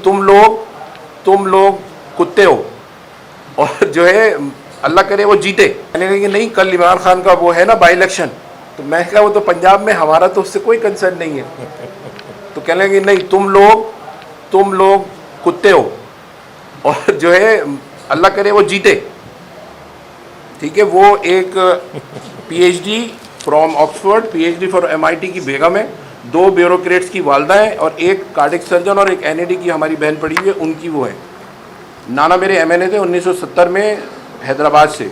तुम लोग कुत्ते हो और जो है अल्लाह करे वो जीते। कहने लगे कि नहीं, कल इमरान खान का वो है ना बाई इलेक्शन, तो मैं कहा वो तो पंजाब में, हमारा तो उससे कोई कंसर्न नहीं है। तो कहने लगे नहीं, तुम लोग कुत्ते हो और जो है अल्लाह करे वो जीते। ठीक है, वो एक PhD from Oxford, PhD for MIT की बेगम है, 2 ब्यूरोक्रेट्स की वालदा है और एक कार्डिक सर्जन और एक एनएडी की हमारी बहन पड़ी हुई है, उनकी वो है। नाना मेरे एमएनए थे 1970 में हैदराबाद से।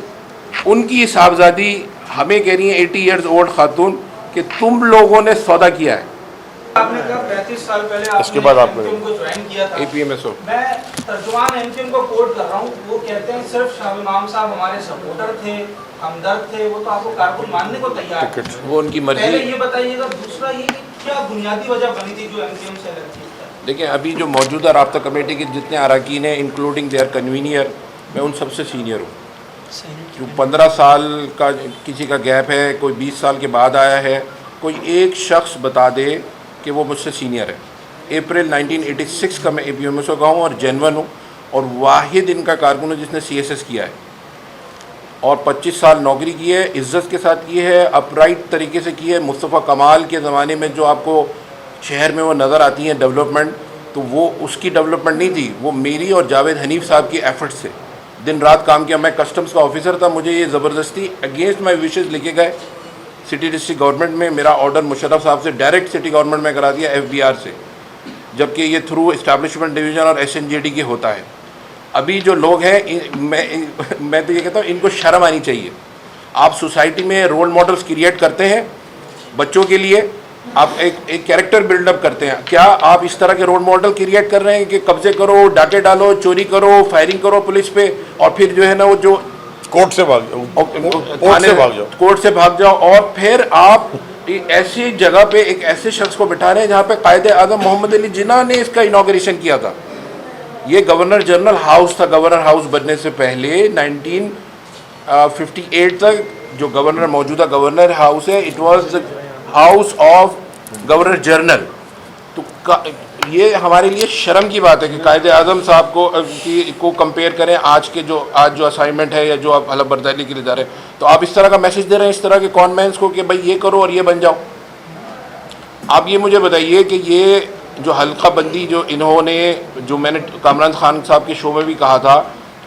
उनकी साहबजादी हमें कह रही है 80 ईयर्स ओल्ड खातून कि तुम लोगों ने सौदा किया है। आपने कहा 35 साल पहले इसके बाद आपने उनको ज्वाइन किया था। एपीएमएसओ मैं तर्जुमान एमपीएम को कोट कर रहा हूँ, वो कहते हैं सिर्फ शाह इमाम साहब हमारे सपोर्टर थे, हमदर्द थे, वो तो आपको कारकुन मानने को तैयार थे। वो उनकी मर्जी। पहले ये बताइएगा, दूसरा ये कि क्या बुनियादी वजह बनी थी जो एमपीएम से अलग थी? देखिए, अभी जो मौजूदा राब्ता कमेटी के जितने अरकान हैं इंक्लूडिंग देयर कन्वीनियर, मैं उन सबसे सीनियर हूँ। जो 15 साल का किसी का गैप है, कोई 20 साल के बाद आया है, कोई एक शख्स बता दे कि वो मुझसे सीनियर है। अप्रैल 1986 का मैं एपीएमएसओ का हूँ और जेनवन हूँ और वाहिद इनका कारकुन है जिसने सीएसएस किया है और 25 साल नौकरी की है, इज्जत के साथ की है, अपराइट तरीके से की है। मुस्तफ़ा कमाल के ज़माने में जो आपको शहर में वो नज़र आती हैं डेवलपमेंट, तो वो उसकी डेवलपमेंट नहीं थी, वो मेरी और जावेद हनीफ साहब की एफर्ट से दिन रात काम किया। मैं कस्टम्स का ऑफिसर था, मुझे ये ज़बरदस्ती अगेंस्ट माई विशेज़ लिखे गए सिटी डिस्ट्रिक्ट गवर्नमेंट में। मेरा ऑर्डर मुशर्रफ साहब से डायरेक्ट सिटी गवर्नमेंट में करा दिया एफबीआर से, जबकि ये थ्रू इस्टेब्लिशमेंट डिवीज़न और एसएनजेडी के होता है। अभी जो लोग हैं, मैं तो ये कहता हूँ इनको शर्म आनी चाहिए। आप सोसाइटी में रोल मॉडल्स क्रिएट करते हैं बच्चों के लिए, आप एक कैरेक्टर बिल्डअप करते हैं। क्या आप इस तरह के रोल मॉडल क्रिएट कर रहे हैं कि कब्जे करो, डाके डालो, चोरी करो, फायरिंग करो पुलिस पे और फिर जो है ना वो जो कोर्ट से भाग जाओ, कोर्ट से भाग जाओ और फिर आप ऐसी जगह पे एक ऐसे शख्स को बिठा रहे हैं जहाँ पे कायदे आज़म मोहम्मद अली जिन्ना ने इसका इनॉग्रेशन किया था। ये गवर्नर जनरल हाउस था, गवर्नर हाउस बनने से पहले 1958 तक जो गवर्नर मौजूदा गवर्नर हाउस है, it was house of governor general. तो ये हमारे लिए शर्म की बात है कि कायदे आज़म साहब को कंपेयर करें आज जो असाइनमेंट है या जो आप हलफ बर्दारी के लिए जा रहे हैं। तो आप इस तरह का मैसेज दे रहे हैं इस तरह के कॉन्वेंस को कि भाई ये करो और ये बन जाओ। आप ये मुझे बताइए कि ये जो हल्का बंदी जो इन्होंने, जो मैंने कामरान खान साहब के शो में भी कहा था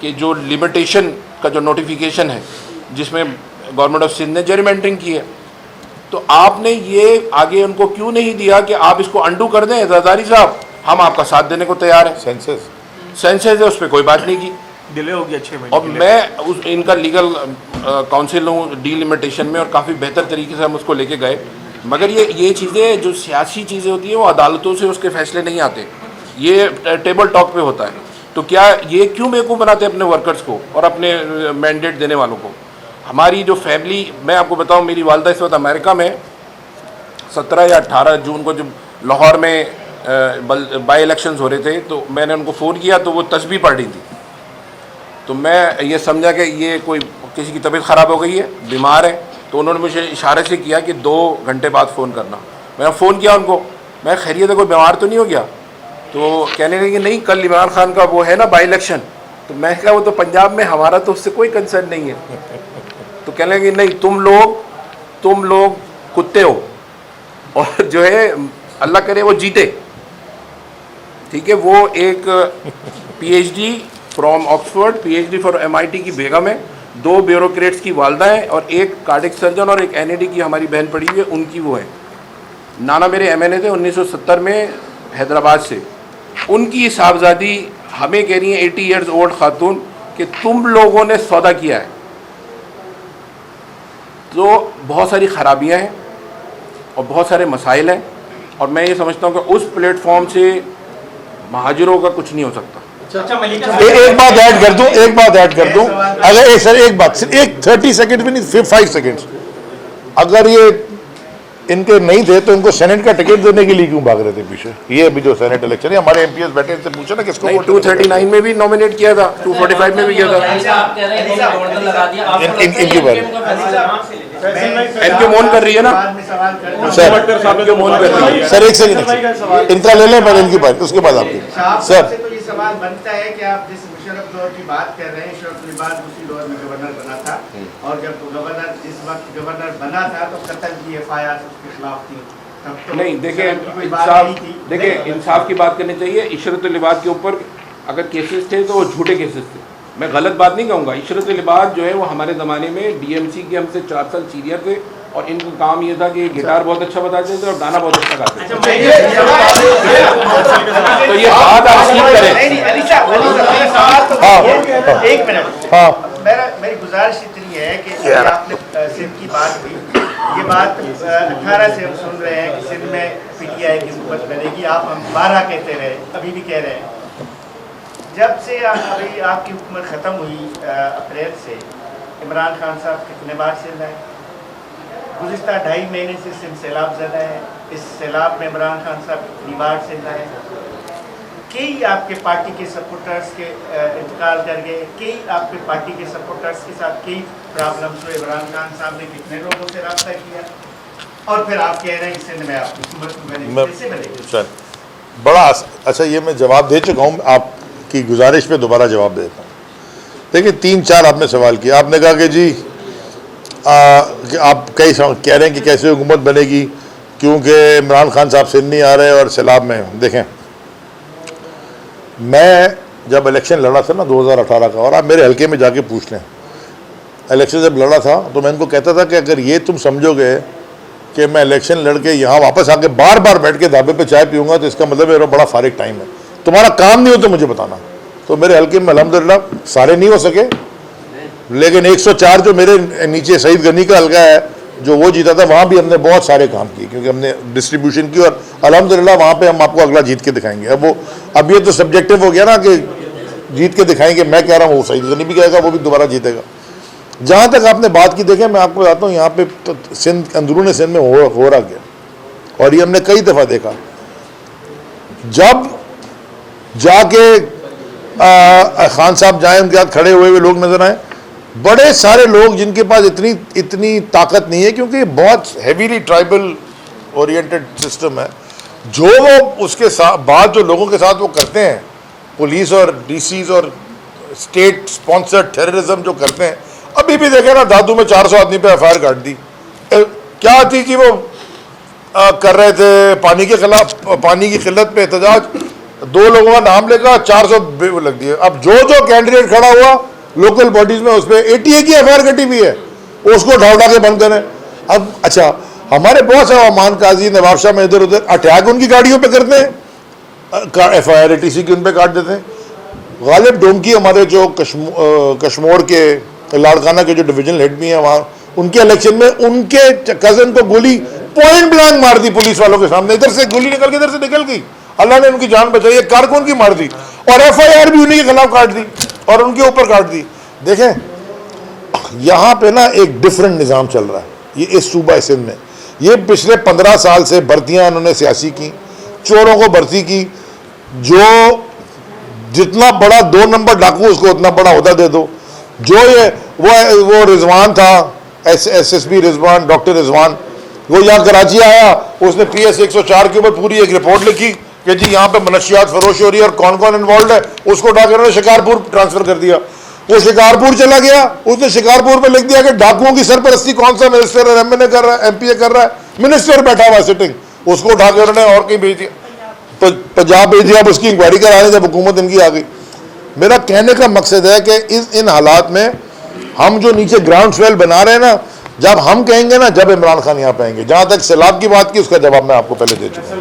कि जो लिमिटेशन का जो नोटिफिकेशन है जिसमें गवर्नमेंट ऑफ सिंध ने जेरिमेंडरिंग की है, तो आपने ये आगे उनको क्यों नहीं दिया कि आप इसको अंडू कर दें? जरदारी साहब, हम आपका साथ देने को तैयार हैं। सेंसस है, उस पर कोई बात नहीं की, डिले हो गया 6 महीने। और मैं इनका लीगल काउंसिल हूँ डीलिमिटेशन में और काफ़ी बेहतर तरीके से हम उसको लेके गए। मगर ये चीज़ें जो सियासी चीज़ें होती हैं वो अदालतों से उसके फैसले नहीं आते, ये टेबल टॉक पे होता है। तो क्या ये क्यों बेवकूफ़ बनाते हैं अपने वर्कर्स को और अपने मैंडेट देने वालों को? हमारी जो फैमिली, मैं आपको बताऊं, मेरी वालदा इस वक्त अमेरिका में 17 या 18 जून को जब लाहौर में बाई इलेक्शंस हो रहे थे तो मैंने उनको फ़ोन किया तो वो तस्बीह पढ़ रही थी। तो मैं ये समझा कि ये कोई किसी की तबीयत ख़राब हो गई है, बीमार है, तो उन्होंने मुझे इशारे से किया कि 2 घंटे बाद फ़ोन करना। मैंने फ़ोन किया उनको, मैं खैरियत है, कोई बीमार तो नहीं हो गया? तो कहने लगे कि नहीं, कल इमरान खान का वो है ना बाई इलेक्शन, तो मैं कहा वो तो पंजाब में, हमारा तो उससे कोई कंसर्न नहीं है। तो कहने लगे नहीं, तुम लोग कुत्ते हो और जो है अल्लाह करे वो जीते। ठीक है, वो एक PhD from Oxford, PhD for MIT की बेगम है, 2 ब्यूरोक्रेट्स की वालदा है और एक कार्डिक सर्जन और एक एनएडी की हमारी बहन पड़ी हुई है, उनकी वो है। नाना मेरे एमएनए थे 1970 में हैदराबाद से। उनकी साहबजादी हमें कह रही है 80 ईयर्स ओल्ड खातून कि तुम लोगों ने सौदा किया है। तो बहुत सारी ख़राबियाँ हैं और बहुत सारे मसाइल हैं और मैं ये समझता हूँ कि उस प्लेटफॉर्म से महाजिरों का कुछ नहीं हो सकता। एक बात ऐड कर दूं, अगर एक बात सिर्फ एक 30 सेकंड भी नहीं, 5 सेकंड्स, अगर ये इनके नहीं थे तो इनको सेनेट का टिकट देने के लिए क्यों भाग रहे थे पीछे? ये अभी जो सेनेट इलेक्शन है, हमारे एमपीएस बैठे इनसे पूछो ना किसको। 239 में भी नॉमिनेट किया था, 245 में भी किया था। इनकी बात एनके मौन कर रही है ना सर एनके मौन कर रही है। सर एक सेकंड इनका ले लें पहले, इनकी बात उसके बाद आपकी सर सर। तो ये सवाल बनता है कि आप जिस मुशर्रफ दौर की बात कर रहे हैं, मुशर्रफ लिबास उसी दौर में गवर्नर बना था, और जब गवर्नर जिस वक्त गवर्नर बना था तो कत्ल की FIR उसके खिलाफ थी। तब तो नहीं देखिए शर्म की कोई बात नहीं थी। देखिए इंसाफ की बात करनी चाहिए। इशरत लिबास के ऊपर अगर केसेस थे तो वो झूठे केसेस थे, मैं गलत बात नहीं कहूँगा। इशरत लिबास जो है वो हमारे ज़माने में DMC के हमसे 4 साल सीनियर थे और इनका काम ये था कि गिटार बहुत अच्छा बजाते थे और गाना बहुत अच्छा गाते थे। तो ये बात आप ठीक करें। एक मिनट, हाँ मेरी गुजारिश इतनी है कि ये आपने सिंध की बात हुई, ये बात 18 से हम सुन रहे हैं कि सिंध में PTI की हुकूमत बनेगी, आप हम 12 कहते रहे, अभी भी कह रहे हैं। जब से अभी आपकी हुकूमत ख़त्म हुई अप्रैल से, इमरान खान साहब कितने बार सिंध आए? गुज़िश्ता 2.5 महीने से सिंध सैलाब ज़दा है, इस सैलाब में इमरान खान साहब कितनी बार सिंध आए? कई आपके पार्टी के सपोर्टर्स के इंतकाल कर गए, कई आपके पार्टी के सपोर्टर्स के साथ कई प्रॉब्लम्स हुए। इमरान खान साहब ने कितने लोगों से रब्ता किया, और फिर आप कह रहे हैं कि सिंध में आपकी हुकूमत बनेगी, कैसे बनेगी? सर बड़ा अच्छा, ये मैं जवाब दे चुका हूँ, आपकी गुजारिश पे दोबारा जवाब देता हूँ। देखिए 3-4 आपने सवाल किया। आपने कहा कि जी कि आप कई कह रहे हैं कि कैसे हुकूमत बनेगी क्योंकि इमरान खान साहब सिंध नहीं आ रहे और सैलाब में। देखें, मैं जब इलेक्शन लड़ा था ना 2018 का, और आप मेरे हल्के में जाके पूछ लें, इलेक्शन जब लड़ा था तो मैं इनको कहता था कि अगर ये तुम समझोगे कि मैं इलेक्शन लड़के यहाँ वापस आके बार बार बैठ के ढाबे पे चाय पीऊँगा तो इसका मतलब मेरा बड़ा फारिग टाइम है, तुम्हारा काम नहीं हो तो मुझे बताना। तो मेरे हल्के में अल्हम्दुलिल्लाह सारे नहीं हो सके, लेकिन 104 जो मेरे नीचे सईद गनी का हल्का है जो वो जीता था, वहाँ भी हमने बहुत सारे काम किए क्योंकि हमने डिस्ट्रीब्यूशन की, और अल्हम्दुलिल्लाह वहाँ पे हम आपको अगला जीत के दिखाएंगे। अब ये तो सब्जेक्टिव हो गया ना कि जीत के दिखाएंगे, मैं कह रहा हूँ वो सईद गनी भी कहेगा, वो भी दोबारा जीतेगा। जहाँ तक आपने बात की, देखें मैं आपको बताता हूँ यहाँ पे तो सिंध, अंदरूनी सिंध में हो रहा गया, और ये हमने कई दफ़ा देखा। जब जाके खान साहब जाए, उनके साथ खड़े हुए लोग नजर आए, बड़े सारे लोग जिनके पास इतनी ताकत नहीं है क्योंकि बहुत हेवीली ट्राइबल ओरिएंटेड सिस्टम है, जो वो उसके साथ बाद जो लोगों के साथ वो करते हैं, पुलिस और DCs और स्टेट स्पॉन्सर्ड टेररिज्म जो करते हैं। अभी भी देखे ना, दादू में 400 आदमी पे FIR काट दी। क्या थी कि वो कर रहे थे पानी के खिलाफ, पानी की किल्लत पे एहतजाज, 2 लोगों का नाम लेकर 400 लग दिए। अब जो कैंडिडेट खड़ा हुआ लोकल बॉडीज में, उस पर ATA की FIR कटी हुई है, उसको ढाउडा के बंद करें। अब अच्छा, हमारे बहुत सारे अमान काजी नवाब शाह में इधर उधर अटैक उनकी गाड़ियों पे करते हैं, FIR ATC की उन पर काट देते हैं। गालिब डोमकी हमारे जो कश्मीर के लाड़काना के जो डिवीजनल हेड भी हैं, वहाँ उनके इलेक्शन में उनके कजन को गोली पॉइंट ब्लैंक मार दी पुलिस वालों के सामने, इधर से गोली निकल के इधर से निकल गई, अल्लाह ने उनकी जान बचाई, एक कारकुन की मार दी, और FIR भी उन्हीं के खिलाफ काट दी और उनके ऊपर काट दी। देखें यहाँ पे ना एक डिफरेंट निज़ाम चल रहा है ये इस सूबा सिंध में। ये पिछले 15 साल से भर्तियाँ उन्होंने सियासी की, चोरों को भर्ती की, जो जितना बड़ा 2 नंबर डाकू उसको उतना बड़ा ओहदा दे दो। जो ये वो रिजवान था, SSB रिजवान, डॉक्टर रिजवान, वो यहाँ कराची आया, उसने PS 104 के ऊपर पूरी एक रिपोर्ट लिखी कि जी यहाँ पे मनशियात फरोशी हो रही है और कौन कौन इन्वॉल्व है। उसको उठाकर उन्होंने शिकारपुर ट्रांसफर कर दिया, वो शिकारपुर चला गया, उसने शिकारपुर पे लिख दिया कि डाकुओं की सरपरस्ती कौन सा मिनिस्टर और MNA कर रहा है, MPA कर रहा है, मिनिस्टर बैठा हुआ सिटिंग, उसको उठाकर उन्होंने और कहीं भेज दिया, तो पंजाब भेज दिया। अब उसकी इंक्वायरी कराने जब हुकूमत इनकी आ गई। मेरा कहने का मकसद है कि इन हालात में हम जो नीचे ग्राउंड स्वेल बना रहे हैं ना, जब हम कहेंगे ना, जब इमरान खान यहाँ पे आएंगे। जहाँ तक सैलाब की बात की, उसका जवाब मैं आपको पहले दे चुका हूँ।